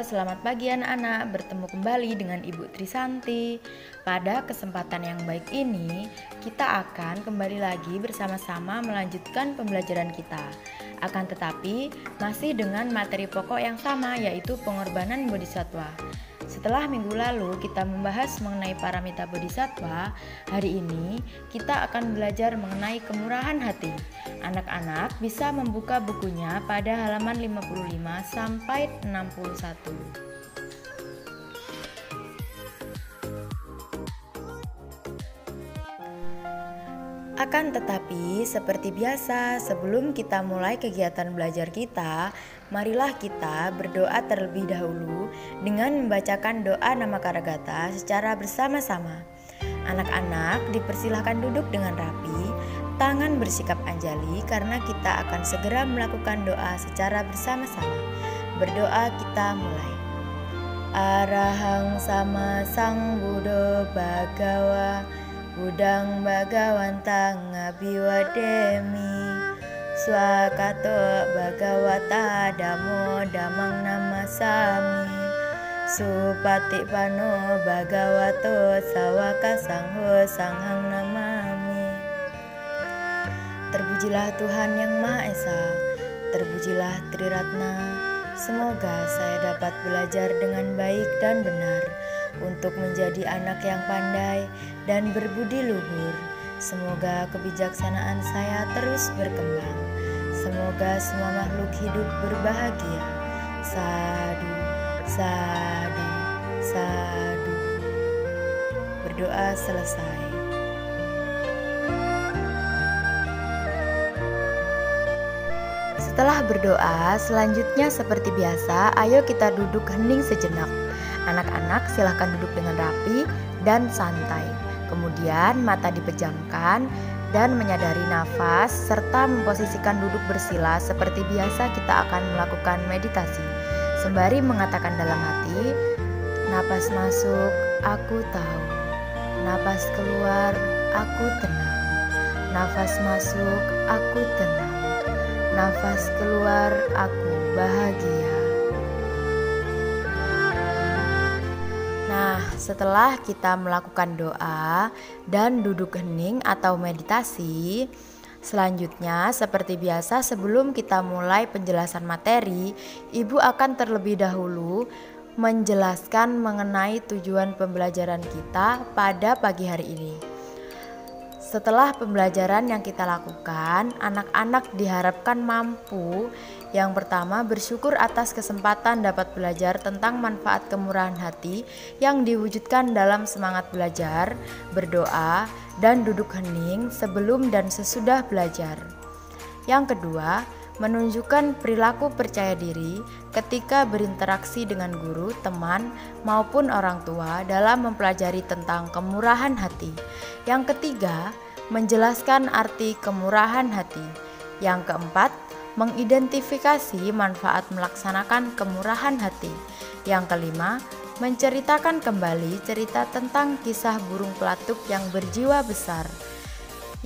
selamat pagi anak-anak. Bertemu kembali dengan Ibu Trisanti. Pada kesempatan yang baik ini, kita akan kembali lagi bersama-sama melanjutkan pembelajaran kita. Akan tetapi, masih dengan materi pokok yang sama, yaitu pengorbanan bodhisatwa. Setelah minggu lalu kita membahas mengenai paramita bodhisatwa, hari ini kita akan belajar mengenai kemurahan hati. Anak-anak bisa membuka bukunya pada halaman 55 sampai 61. Akan tetapi, seperti biasa, sebelum kita mulai kegiatan belajar kita, marilah kita berdoa terlebih dahulu dengan membacakan doa Namakaragata secara bersama-sama. Anak-anak dipersilahkan duduk dengan rapi, tangan bersikap anjali karena kita akan segera melakukan doa secara bersama-sama. Berdoa kita mulai. Arahang sama sang Buddha Bhagawa Budang Bhagawantang Abiwademi Swakato Bhagawata Damo Damang Namasami Supatipano Bhagavato Sawaka Sangho Sanghang Namami. Terpujilah Tuhan Yang Maha Esa, terpujilah Triratna. Semoga saya dapat belajar dengan baik dan benar untuk menjadi anak yang pandai dan berbudi luhur. Semoga kebijaksanaan saya terus berkembang. Semoga semua makhluk hidup berbahagia. Sadu, sadu, sadu. Berdoa selesai. Setelah berdoa, selanjutnya seperti biasa, ayo kita duduk hening sejenak. Anak-anak silahkan duduk dengan rapi dan santai. Kemudian mata dipejamkan dan menyadari nafas serta memposisikan duduk bersila seperti biasa kita akan melakukan meditasi. Sembari mengatakan dalam hati, napas masuk, aku tahu. Napas keluar, aku tenang. Nafas masuk, aku tenang. Nafas keluar, aku bahagia. Nah, setelah kita melakukan doa dan duduk hening atau meditasi, selanjutnya seperti biasa sebelum kita mulai penjelasan materi, Ibu akan terlebih dahulu menjelaskan mengenai tujuan pembelajaran kita pada pagi hari ini. Setelah pembelajaran yang kita lakukan, anak-anak diharapkan mampu yang pertama bersyukur atas kesempatan dapat belajar tentang manfaat kemurahan hati yang diwujudkan dalam semangat belajar, berdoa, dan duduk hening sebelum dan sesudah belajar. Yang kedua, menunjukkan perilaku percaya diri ketika berinteraksi dengan guru, teman, maupun orang tua dalam mempelajari tentang kemurahan hati. Yang ketiga, menjelaskan arti kemurahan hati. Yang keempat, mengidentifikasi manfaat melaksanakan kemurahan hati. Yang kelima, menceritakan kembali cerita tentang kisah burung pelatuk yang berjiwa besar.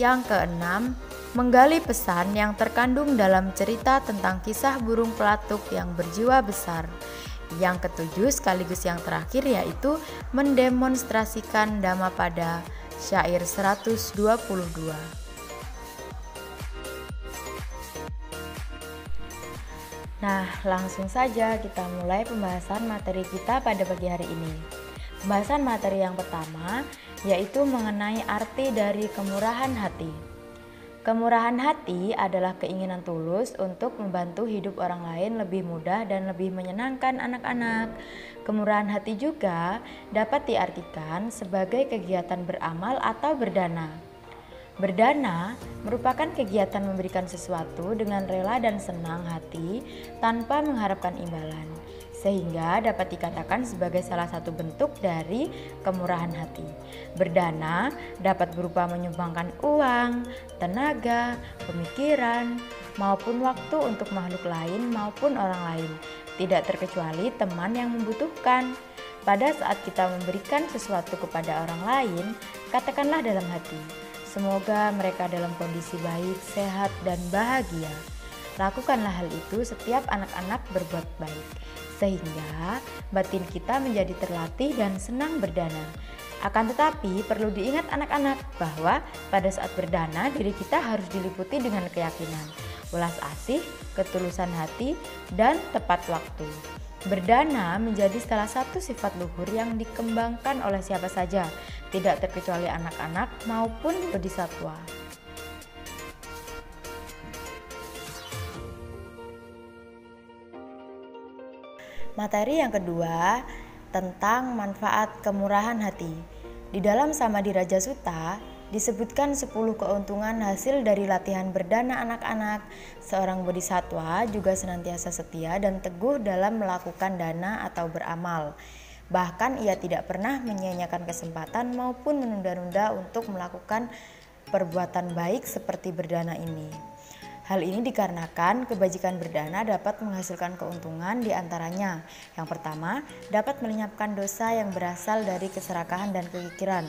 Yang keenam, menggali pesan yang terkandung dalam cerita tentang kisah burung pelatuk yang berjiwa besar. Yang ketujuh sekaligus yang terakhir yaitu mendemonstrasikan Dhammapada syair 122. Nah, langsung saja kita mulai pembahasan materi kita pada pagi hari ini. Pembahasan materi yang pertama yaitu mengenai arti dari kemurahan hati. Kemurahan hati adalah keinginan tulus untuk membantu hidup orang lain lebih mudah dan lebih menyenangkan anak-anak. Kemurahan hati juga dapat diartikan sebagai kegiatan beramal atau berdana. Berdana merupakan kegiatan memberikan sesuatu dengan rela dan senang hati tanpa mengharapkan imbalan, sehingga dapat dikatakan sebagai salah satu bentuk dari kemurahan hati. Berdana dapat berupa menyumbangkan uang, tenaga, pemikiran, maupun waktu untuk makhluk lain maupun orang lain, tidak terkecuali teman yang membutuhkan. Pada saat kita memberikan sesuatu kepada orang lain, katakanlah dalam hati, semoga mereka dalam kondisi baik, sehat, dan bahagia. Lakukanlah hal itu setiap anak-anak berbuat baik, sehingga batin kita menjadi terlatih dan senang berdana. Akan tetapi perlu diingat anak-anak bahwa pada saat berdana diri kita harus diliputi dengan keyakinan, welas asih, ketulusan hati, dan tepat waktu. Berdana menjadi salah satu sifat luhur yang dikembangkan oleh siapa saja, tidak terkecuali anak-anak maupun bodhisatwa. Materi yang kedua tentang manfaat kemurahan hati. Di dalam Samadhi-Raja Sutta disebutkan 10 keuntungan hasil dari latihan berdana anak-anak. Seorang bodhisatwa juga senantiasa setia dan teguh dalam melakukan dana atau beramal. Bahkan ia tidak pernah menyia-nyiakan kesempatan maupun menunda-nunda untuk melakukan perbuatan baik seperti berdana ini. Hal ini dikarenakan kebajikan berdana dapat menghasilkan keuntungan di antaranya. Yang pertama, dapat melenyapkan dosa yang berasal dari keserakahan dan kekikiran.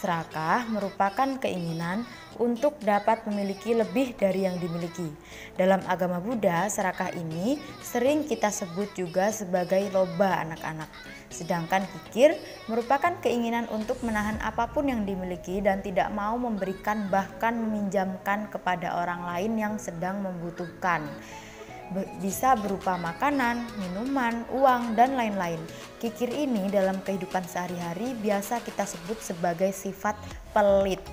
Serakah merupakan keinginan untuk dapat memiliki lebih dari yang dimiliki. Dalam agama Buddha, serakah ini sering kita sebut juga sebagai loba anak-anak. Sedangkan kikir merupakan keinginan untuk menahan apapun yang dimiliki dan tidak mau memberikan bahkan meminjamkan kepada orang lain yang sedang membutuhkan. Bisa berupa makanan, minuman, uang, dan lain-lain. Kikir ini dalam kehidupan sehari-hari biasa kita sebut sebagai sifat pelit.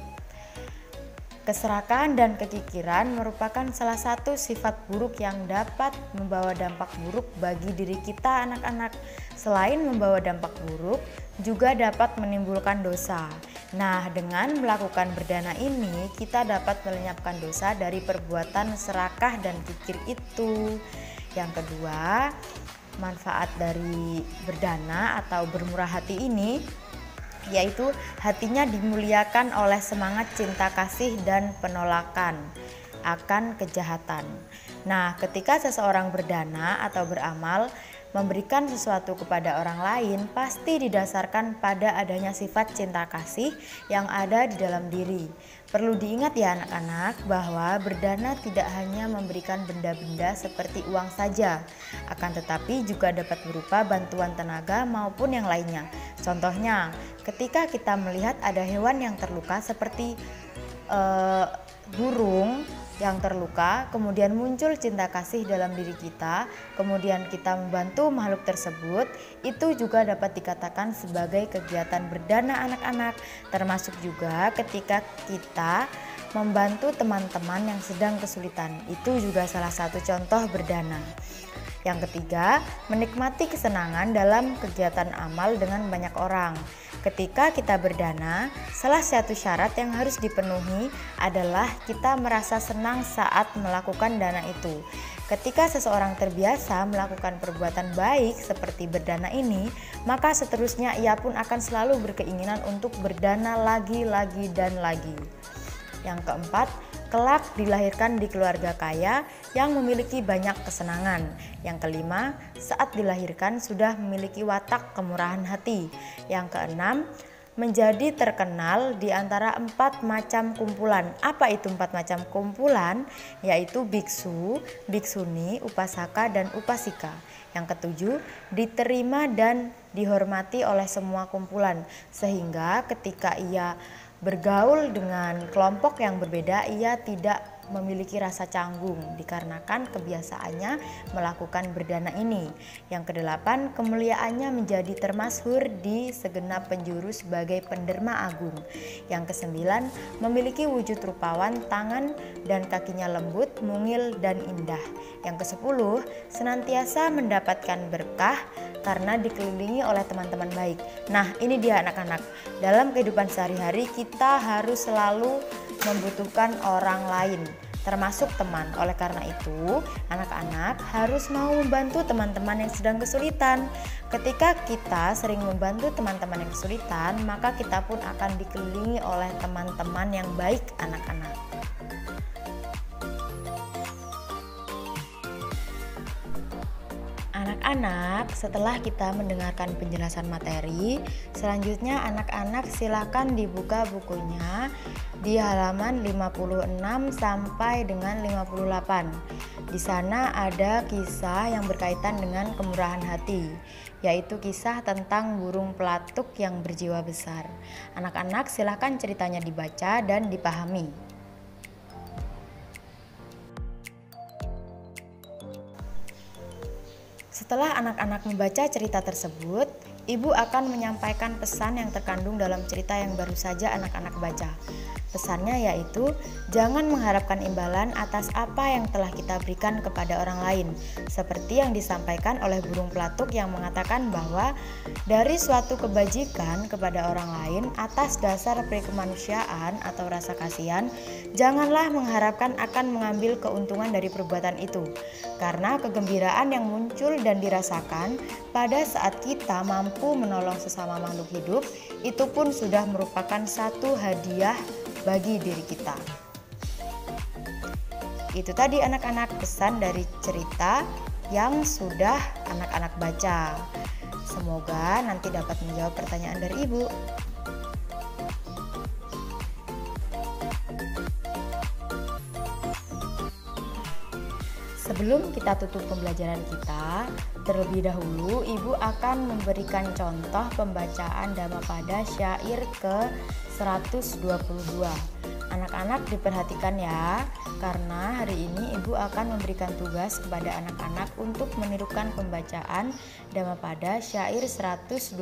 Keserakahan dan kekikiran merupakan salah satu sifat buruk yang dapat membawa dampak buruk bagi diri kita anak-anak. Selain membawa dampak buruk, juga dapat menimbulkan dosa. Nah, dengan melakukan berdana ini, kita dapat melenyapkan dosa dari perbuatan serakah dan kikir itu. Yang kedua, manfaat dari berdana atau bermurah hati ini yaitu hatinya dimuliakan oleh semangat cinta kasih dan penolakan akan kejahatan. Nah, ketika seseorang berdana atau beramal memberikan sesuatu kepada orang lain pasti didasarkan pada adanya sifat cinta kasih yang ada di dalam diri. Perlu diingat ya anak-anak bahwa berdana tidak hanya memberikan benda-benda seperti uang saja, akan tetapi juga dapat berupa bantuan tenaga maupun yang lainnya. Contohnya, ketika kita melihat ada hewan yang terluka seperti burung yang terluka, kemudian muncul cinta kasih dalam diri kita, kemudian kita membantu makhluk tersebut, itu juga dapat dikatakan sebagai kegiatan berdana anak-anak. Termasuk juga ketika kita membantu teman-teman yang sedang kesulitan, itu juga salah satu contoh berdana. Yang ketiga, menikmati kesenangan dalam kegiatan amal dengan banyak orang. Ketika kita berdana, salah satu syarat yang harus dipenuhi adalah kita merasa senang saat melakukan dana itu. Ketika seseorang terbiasa melakukan perbuatan baik seperti berdana ini, maka seterusnya ia pun akan selalu berkeinginan untuk berdana lagi dan lagi. Yang keempat, kelak dilahirkan di keluarga kaya yang memiliki banyak kesenangan. Yang kelima, saat dilahirkan sudah memiliki watak kemurahan hati. Yang keenam, menjadi terkenal di antara 4 macam kumpulan. Apa itu 4 macam kumpulan? Yaitu biksu, biksuni, upasaka, dan upasika. Yang ketujuh, diterima dan dihormati oleh semua kumpulan, sehingga ketika ia bergaul dengan kelompok yang berbeda, ia tidak memiliki rasa canggung dikarenakan kebiasaannya melakukan berdana ini. Yang kedelapan, kemuliaannya menjadi termasyhur di segenap penjuru sebagai penderma agung. Yang kesembilan, memiliki wujud rupawan, tangan dan kakinya lembut, mungil dan indah. Yang kesepuluh, senantiasa mendapatkan berkah karena dikelilingi oleh teman-teman baik. Nah, ini dia anak-anak. Dalam kehidupan sehari-hari kita harus selalu membutuhkan orang lain, termasuk teman. Oleh karena itu, anak-anak harus mau membantu teman-teman yang sedang kesulitan. Ketika kita sering membantu teman-teman yang kesulitan, maka kita pun akan dikelilingi oleh teman-teman yang baik, anak-anak. Anak-anak, setelah kita mendengarkan penjelasan materi, selanjutnya anak-anak silakan dibuka bukunya di halaman 56 sampai dengan 58. Di sana ada kisah yang berkaitan dengan kemurahan hati, yaitu kisah tentang burung pelatuk yang berjiwa besar. Anak-anak silakan ceritanya dibaca dan dipahami. Setelah anak-anak membaca cerita tersebut, ibu akan menyampaikan pesan yang terkandung dalam cerita yang baru saja anak-anak baca. Pesannya yaitu, jangan mengharapkan imbalan atas apa yang telah kita berikan kepada orang lain. Seperti yang disampaikan oleh burung pelatuk yang mengatakan bahwa dari suatu kebajikan kepada orang lain atas dasar perikemanusiaan atau rasa kasihan, janganlah mengharapkan akan mengambil keuntungan dari perbuatan itu. Karena kegembiraan yang muncul dan dirasakan pada saat kita mampu menolong sesama makhluk hidup, itu pun sudah merupakan satu hadiah bagi diri kita. Itu tadi anak-anak pesan dari cerita yang sudah anak-anak baca. Semoga nanti dapat menjawab pertanyaan dari ibu. Sebelum kita tutup pembelajaran kita, terlebih dahulu ibu akan memberikan contoh pembacaan Dhammapada syair ke-122. Anak-anak diperhatikan ya, karena hari ini ibu akan memberikan tugas kepada anak-anak untuk menirukan pembacaan Dhammapada syair 122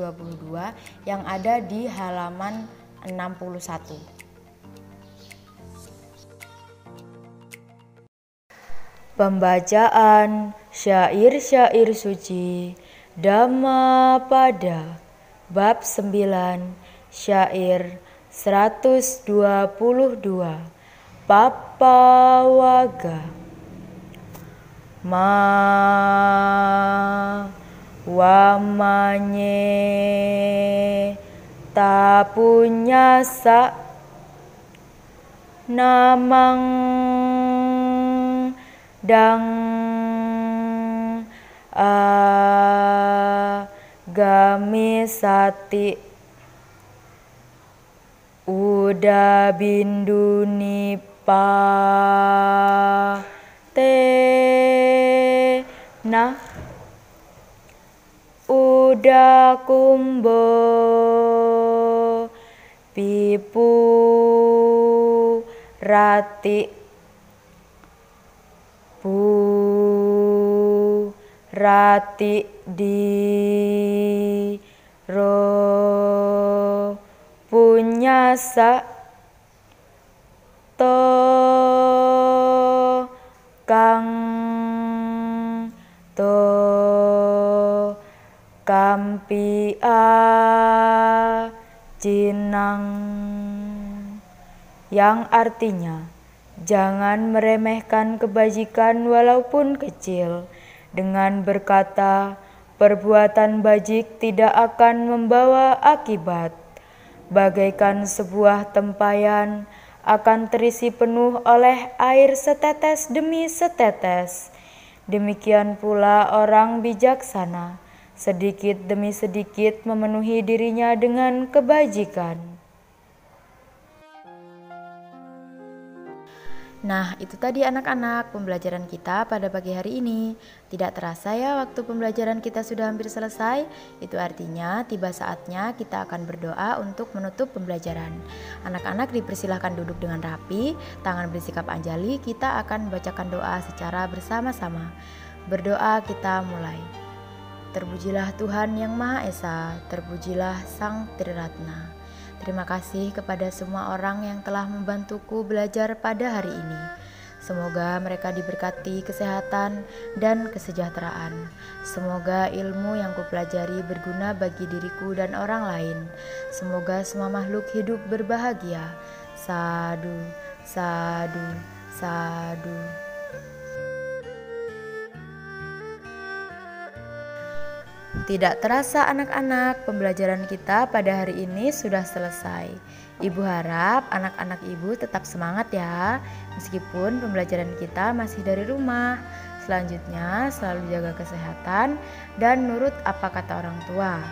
yang ada di halaman 61. Pembacaan syair-syair suci Dhammapada bab 9 syair 122 Papawaga. Ma wamanye tapunyasa namang dang agamisati uda bindu nipa te na uda kumbo pipu rati rati di ro punyasa to kang to kampia jinang, yang artinya jangan meremehkan kebajikan walaupun kecil. Dengan berkata, perbuatan bajik tidak akan membawa akibat. Bagaikan sebuah tempayan akan terisi penuh oleh air setetes demi setetes. Demikian pula orang bijaksana, sedikit demi sedikit memenuhi dirinya dengan kebajikan. Nah, itu tadi anak-anak pembelajaran kita pada pagi hari ini. Tidak terasa ya waktu pembelajaran kita sudah hampir selesai. Itu artinya tiba saatnya kita akan berdoa untuk menutup pembelajaran. Anak-anak dipersilahkan duduk dengan rapi, tangan bersikap anjali. Kita akan membacakan doa secara bersama-sama. Berdoa kita mulai. Terpujilah Tuhan Yang Maha Esa, terpujilah Sang Triratna. Terima kasih kepada semua orang yang telah membantuku belajar pada hari ini. Semoga mereka diberkati kesehatan dan kesejahteraan. Semoga ilmu yang kupelajari berguna bagi diriku dan orang lain. Semoga semua makhluk hidup berbahagia. Sadu, sadu, sadu. Tidak terasa anak-anak, pembelajaran kita pada hari ini sudah selesai. Ibu harap anak-anak ibu tetap semangat ya, meskipun pembelajaran kita masih dari rumah. Selanjutnya, selalu jaga kesehatan dan nurut apa kata orang tua.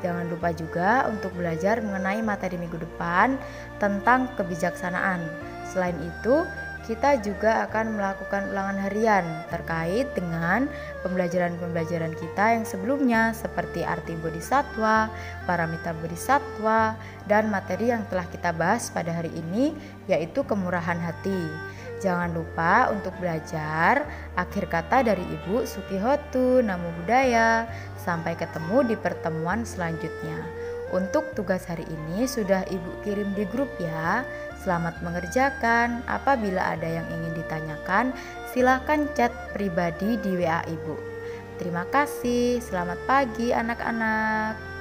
Jangan lupa juga untuk belajar mengenai materi minggu depan tentang kebijaksanaan. Selain itu, kita juga akan melakukan ulangan harian terkait dengan pembelajaran-pembelajaran kita yang sebelumnya seperti arti bodhisatwa, paramita bodhisatwa, dan materi yang telah kita bahas pada hari ini yaitu kemurahan hati. Jangan lupa untuk belajar akhir kata dari Ibu Sukihotu. Namo Buddhaya. Sampai ketemu di pertemuan selanjutnya. Untuk tugas hari ini sudah Ibu kirim di grup ya. Selamat mengerjakan. Apabila ada yang ingin ditanyakan, silahkan chat pribadi di WA Ibu. Terima kasih. Selamat pagi anak-anak.